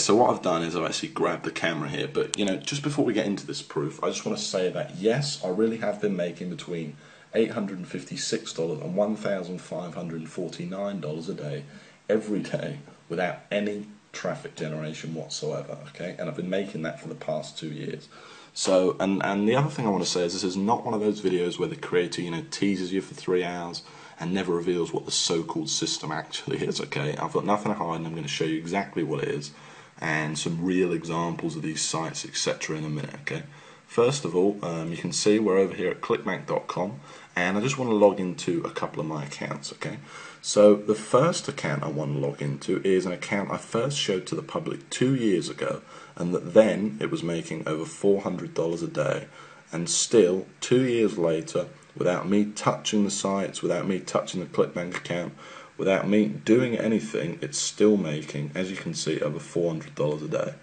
so what I've done is I've actually grabbed the camera here, but just before we get into this proof, I just want to say that yes, I really have been making between $856 and $1,549 a day, every day, without any traffic generation whatsoever, okay? And I've been making that for the past 2 years. So, and the other thing I want to say is this is not one of those videos where the creator, teases you for 3 hours and never reveals what the so-called system actually is, okay? I've got nothing to hide, and I'm going to show you exactly what it is and some real examples of these sites, etc. in a minute, okay? First of all, you can see we're over here at clickbank.com, and I just want to log into a couple of my accounts, okay? So the first account I want to log into is an account I first showed to the public 2 years ago, and that then it was making over $400 a day, and still 2 years later, without me touching the sites, without me touching the ClickBank account, without me doing anything, it's still making, as you can see, over $400 a day.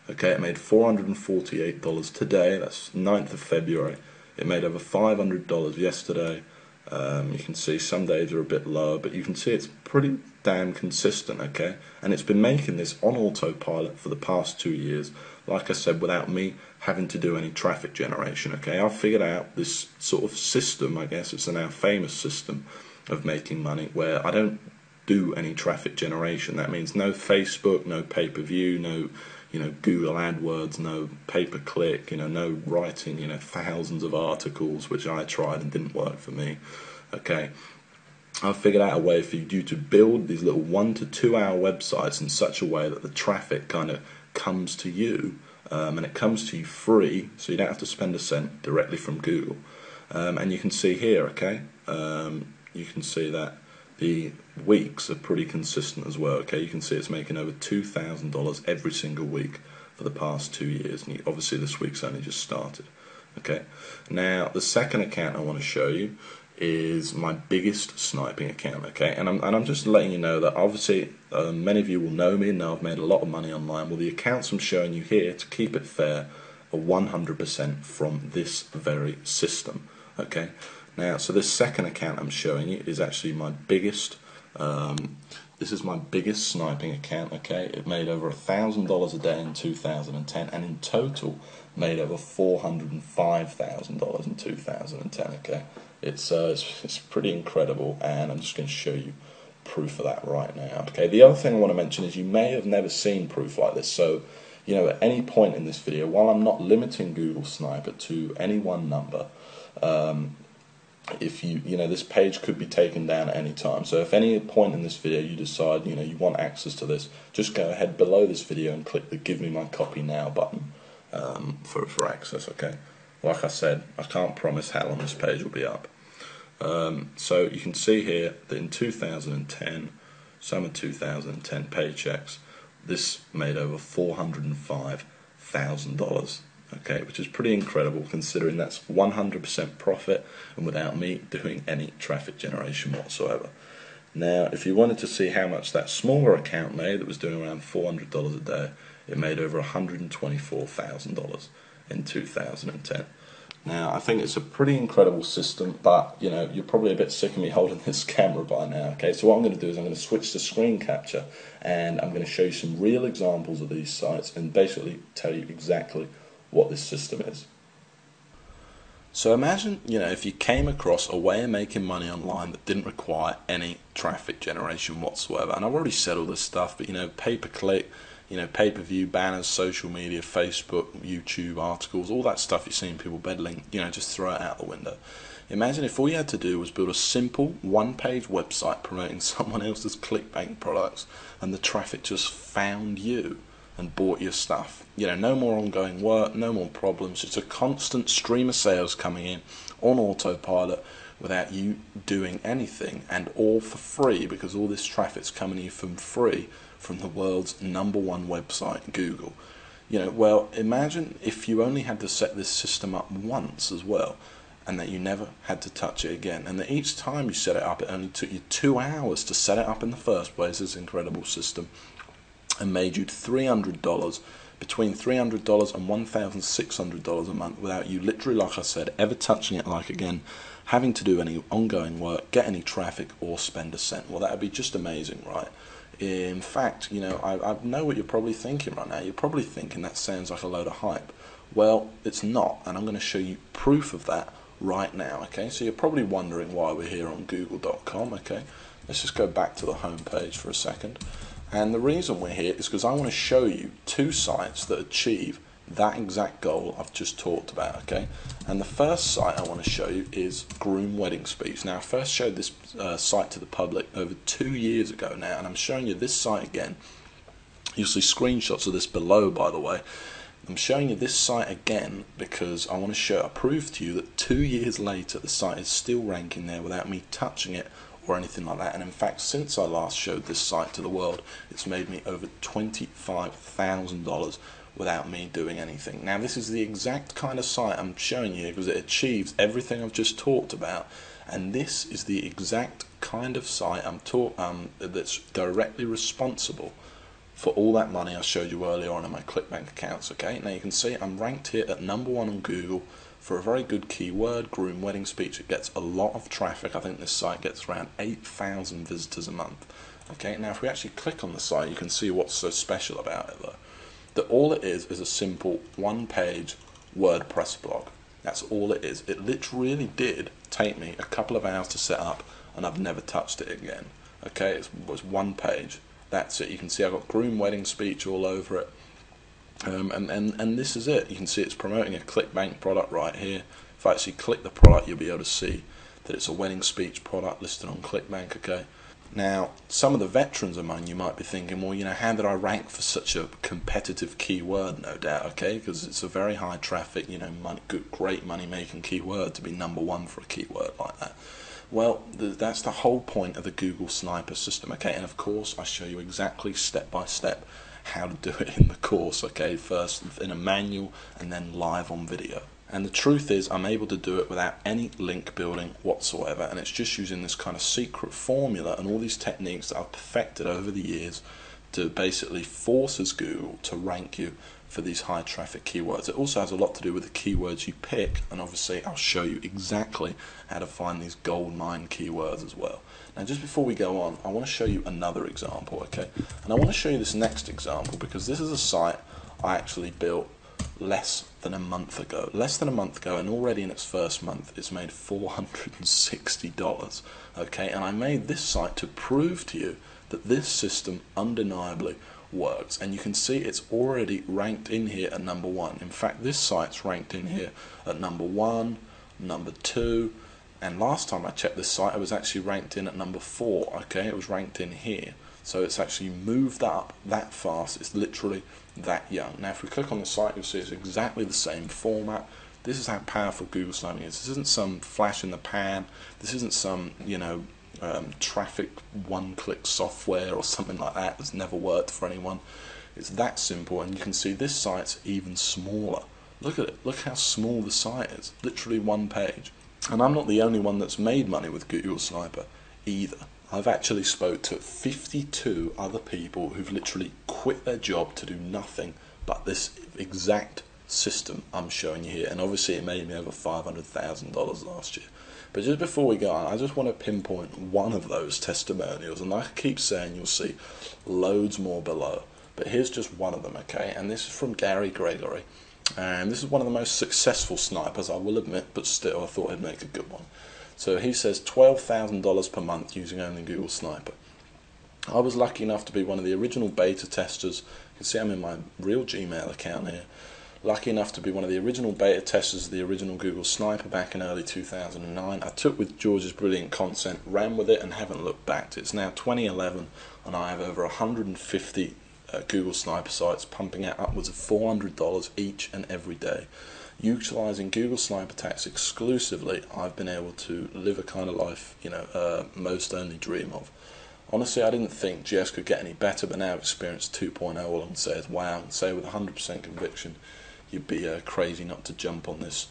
Okay, it made $448 today, that's 9th of February. It made over $500 yesterday. You can see some days are a bit lower, but you can see it's pretty damn consistent, okay? And it's been making this on autopilot for the past 2 years, like I said, without me having to do any traffic generation, okay? I've figured out this sort of system, I guess it's a now famous system of making money, where I don't do any traffic generation. That means no Facebook, no pay-per-view, no Google AdWords, no pay-per-click, no writing, thousands of articles, which I tried and didn't work for me. Okay, I've figured out a way for you to build these little 1 to 2 hour websites in such a way that the traffic kind of comes to you, and it comes to you free, so you don't have to spend a cent, directly from Google. And you can see here, okay, you can see that the weeks are pretty consistent as well, okay? You can see it's making over $2,000 every single week for the past 2 years, and obviously this week's only just started, okay? Now, the second account I want to show you is my biggest sniping account, okay? And I'm just letting you know that obviously many of you will know me and know I've made a lot of money online. Well, the accounts I'm showing you here, to keep it fair, are 100% from this very system, okay? Now, so this second account I'm showing you is actually my biggest, this is my biggest sniping account, okay? It made over $1,000 a day in 2010, and in total made over $405,000 in 2010, okay? It's pretty incredible, and I'm just going to show you proof of that right now, okay? The other thing I want to mention is you may have never seen proof like this, so at any point in this video, while I'm not limiting Google Sniper to any one number, if this page could be taken down at any time. So if any point in this video you decide you want access to this, just go ahead below this video and click the Give Me My Copy Now button for access, okay? Like I said, I can't promise how long this page will be up. So you can see here that in 2010, summer 2010 paychecks, this made over $405,000. Okay, which is pretty incredible considering that's 100% profit and without me doing any traffic generation whatsoever. Now, if you wanted to see how much that smaller account made that was doing around $400 a day, it made over $124,000 in 2010. Now, I think it's a pretty incredible system, but you're probably a bit sick of me holding this camera by now, okay? So what I'm going to do is I'm going to switch to screen capture, and I'm going to show you some real examples of these sites and basically tell you exactly what this system is. So imagine, if you came across a way of making money online that didn't require any traffic generation whatsoever. And I've already said all this stuff, but pay-per-click, pay-per-view, banners, social media, Facebook, YouTube, articles, all that stuff you're seeing people peddling, just throw it out the window. Imagine if all you had to do was build a simple one-page website promoting someone else's ClickBank products, and the traffic just found you and bought your stuff. No more ongoing work, no more problems. It's a constant stream of sales coming in on autopilot without you doing anything, and all for free, because all this traffic's coming to you from free from the world's #1 website, Google. Well, imagine if you only had to set this system up once as well, and that you never had to touch it again, and that each time you set it up, it only took you 2 hours to set it up in the first place, this incredible system, and made you $300, between $300 and $1,600 a month, without you literally, like I said, ever touching it again, having to do any ongoing work, get any traffic, or spend a cent. Well, that would be just amazing, right? In fact, you know, I know what you're probably thinking right now. You're probably thinking that sounds like a load of hype. Well, it's not, and I'm going to show you proof of that right now, okay? So you're probably wondering why we're here on google.com, okay? Let's just go back to the home page for a second. And the reason we're here is because I want to show you two sites that achieve that exact goal I've just talked about, okay? And the first site I want to show you is Groom Wedding Speech. Now, I first showed this site to the public over 2 years ago now, and I'm showing you this site again. You'll see screenshots of this below, by the way. I'm showing you this site again because I want to prove to you that 2 years later the site is still ranking there without me touching it or anything like that. And in fact, since I last showed this site to the world, it's made me over $25,000 without me doing anything. Now, this is the exact kind of site I'm showing you because it achieves everything I've just talked about, and this is the exact kind of site that's directly responsible for all that money I showed you earlier on in my ClickBank accounts, okay? Now you can see I'm ranked here at #1 on Google for a very good keyword, Groom Wedding Speech. It gets a lot of traffic. I think this site gets around 8,000 visitors a month. Okay, now if we actually click on the site, you can see what's so special about it though. That all it is a simple one-page WordPress blog. That's all it is. It literally did take me a couple of hours to set up, and I've never touched it again. Okay, it was one page. That's it. You can see I've got Groom Wedding Speech all over it. And this is it. You can see it's promoting a ClickBank product right here. If I actually click the product, you'll be able to see that it's a wedding speech product listed on ClickBank, okay? Now, some of the veterans among you might be thinking, well, you know, how did I rank for such a competitive keyword? No doubt, okay? Because it's a very high traffic, you know, great money-making keyword to be #1 for a keyword like that. Well, that's the whole point of the Google Sniper system, okay? And of course, I show you exactly step by step how to do it in the course, okay? First in a manual and then live on video. And the truth is, I'm able to do it without any link building whatsoever, and it's just using this kind of secret formula and all these techniques that I've perfected over the years to basically forces Google to rank you for these high traffic keywords. It also has a lot to do with the keywords you pick, and obviously I'll show you exactly how to find these gold mine keywords as well. Now, just before we go on, I want to show you another example, okay? And I want to show you this next example because this is a site I actually built less than a month ago, and already in its first month it's made $460, okay? And I made this site to prove to you that this system undeniably works, and you can see it's already ranked in here at #1. In fact, this site's ranked in here at #1, #2, and last time I checked this site, it was actually ranked in at #4, okay? It was ranked in here. So it's actually moved up that fast. It's literally that young. Now, if we click on the site, you'll see it's exactly the same format. This is how powerful Google Sniping is. This isn't some flash in the pan. This isn't some, you know, traffic one-click software or something like that that's never worked for anyone. It's that simple, and you can see this site's even smaller. Look at it. Look how small the site is. Literally one page. And I'm not the only one that's made money with Google Sniper either. I've actually spoke to 52 other people who've literally quit their job to do nothing but this exact system I'm showing you here, and obviously it made me over $500,000 last year. But just before we go on, I just want to pinpoint one of those testimonials, and like I keep saying, you'll see loads more below, but here's just one of them, okay? And this is from Gary Gregory, and this is one of the most successful snipers, I will admit, but still I thought I'd make a good one. So he says $12,000 per month using only Google Sniper. I was lucky enough to be one of the original beta testers. You can see I'm in my real Gmail account here. Lucky enough to be one of the original beta testers of the original Google Sniper back in early 2009. I took with George's brilliant content, ran with it, and haven't looked back. It's now 2011, and I have over 150 Google Sniper sites pumping out upwards of $400 each and every day. Utilising Google Sniper Attacks exclusively, I've been able to live a kind of life, you know, most only dream of. Honestly, I didn't think GS could get any better, but now Experience 2.0 all I can say is wow, and say with 100% conviction, you'd be crazy not to jump on this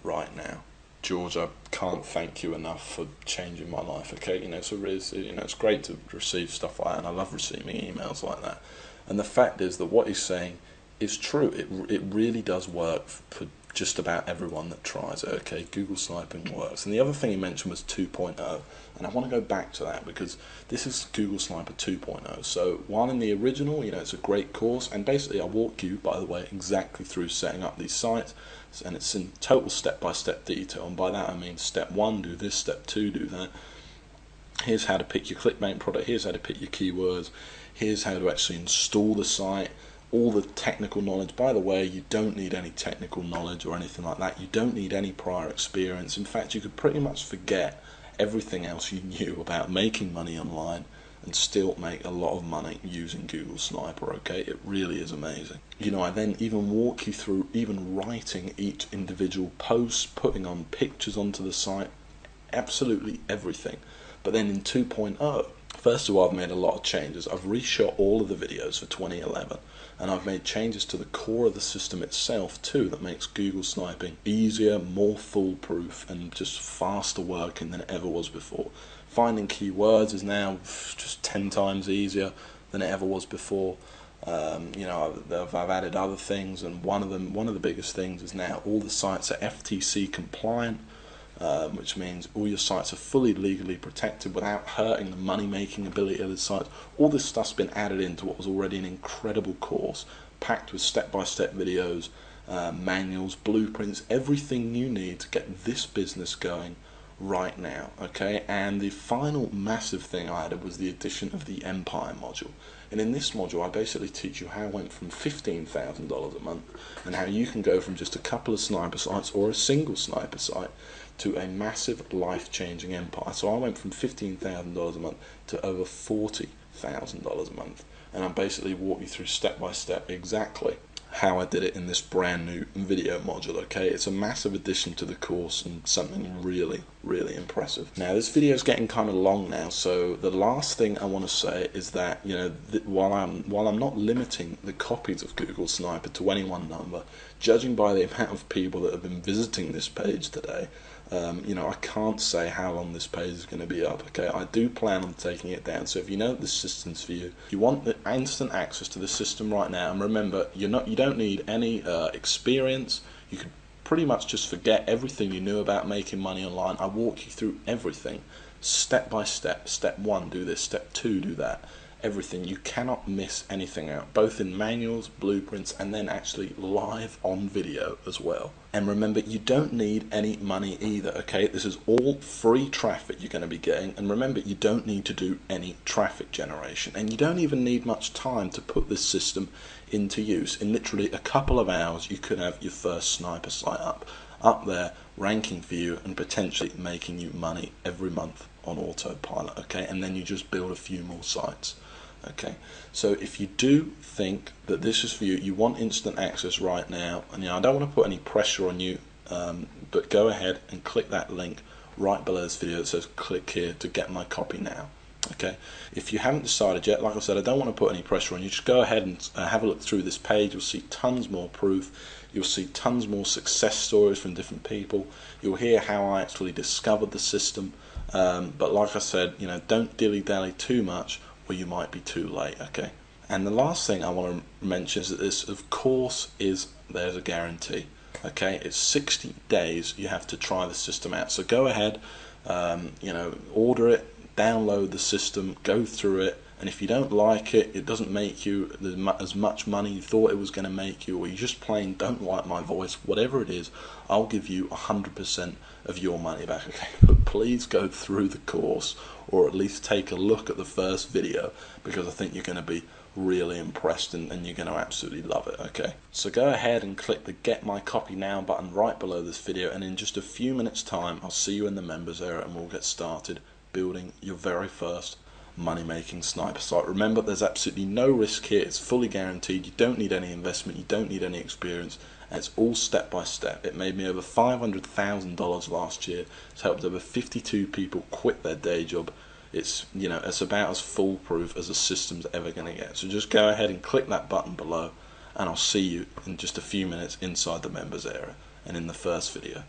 right now. George, I can't thank you enough for changing my life, okay? You know, so it's great to receive stuff like that, and I love receiving emails like that. And the fact is that what he's saying is true. It really does work for just about everyone that tries it. Okay, Google sniping works. And the other thing he mentioned was 2.0, and I want to go back to that because this is Google Sniper 2.0. So while in the original, it's a great course, and basically I walk you, by the way, exactly through setting up these sites, and it's in total step-by-step detail. And by that I mean step 1, do this, step 2, do that. Here's how to pick your clickbait product, here's how to pick your keywords, here's how to actually install the site, all the technical knowledge. By the way, you don't need any technical knowledge or anything like that. You don't need any prior experience. In fact, you could pretty much forget everything else you knew about making money online and still make a lot of money using Google Sniper. Okay, it really is amazing. I then even walk you through even writing each individual post, putting on pictures onto the site, absolutely everything. But then in 2.0, first of all, I've made a lot of changes. I've reshot all of the videos for 2011, and I've made changes to the core of the system itself too that makes Google sniping easier, more foolproof, and just faster working than it ever was before. Finding keywords is now just 10 times easier than it ever was before. I've added other things, and one of the biggest things is now all the sites are FTC compliant. Which means all your sites are fully legally protected without hurting the money-making ability of the sites. All this stuff's been added into what was already an incredible course, packed with step-by-step videos, manuals, blueprints, everything you need to get this business going right now. Okay, and the final massive thing I added was the addition of the Empire module. And in this module, I basically teach you how I went from $15,000 a month and how you can go from just a couple of sniper sites or a single sniper site to a massive life-changing empire. So I went from $15,000 a month to over $40,000 a month, and I basically walk you through step by step exactly how I did it in this brand new video module. Okay, it's a massive addition to the course and something really, really impressive. Now this video is getting kind of long now, so the last thing I want to say is that while I'm not limiting the copies of Google Sniper to any one number, judging by the amount of people that have been visiting this page today, I can't say how long this page is going to be up. Okay, I do plan on taking it down. So if you know the system's for you, you want the instant access to the system right now, and remember, you don't need any experience. You could pretty much just forget everything you knew about making money online. I walk you through everything, step by step. Step 1, do this. Step 2, do that. Everything. You cannot miss anything out, both in manuals, blueprints, and then actually live on video as well. And remember, you don't need any money either. Okay, this is all free traffic you're going to be getting, and remember, you don't need to do any traffic generation, and you don't even need much time to put this system into use. In literally a couple of hours, you could have your first sniper site up there, ranking for you and potentially making you money every month on autopilot. Okay, and then you just build a few more sites. Okay, so if you do think that this is for you, you want instant access right now, and I don't want to put any pressure on you, but go ahead and click that link right below this video that says click here to get my copy now. Okay, if you haven't decided yet, like I said, I don't want to put any pressure on you. Just go ahead and have a look through this page. You'll see tons more proof. You'll see tons more success stories from different people. You'll hear how I actually discovered the system. But like I said, don't dilly-dally too much, or you might be too late. Okay, and the last thing I want to mention is that this, of course, there's a guarantee. Okay, it's 60 days you have to try the system out. So go ahead, order it, download the system, go through it, and if you don't like it, it doesn't make you as much money you thought it was going to make you, or you just plain don't like my voice, whatever it is, I'll give you 100% of your money back. Okay, but please go through the course, or at least take a look at the first video, because I think you're going to be really impressed and you're going to absolutely love it. Okay, so go ahead and click the Get My Copy Now button right below this video, and in just a few minutes time I'll see you in the members area and we'll get started building your very first money-making sniper site. Remember, there's absolutely no risk here. It's fully guaranteed. You don't need any investment, you don't need any experience, and it's all step by step. It made me over $500,000 last year. It's helped over 52 people quit their day job. It's it's about as foolproof as the system's ever going to get. So just go ahead and click that button below, and I'll see you in just a few minutes inside the members area and in the first video.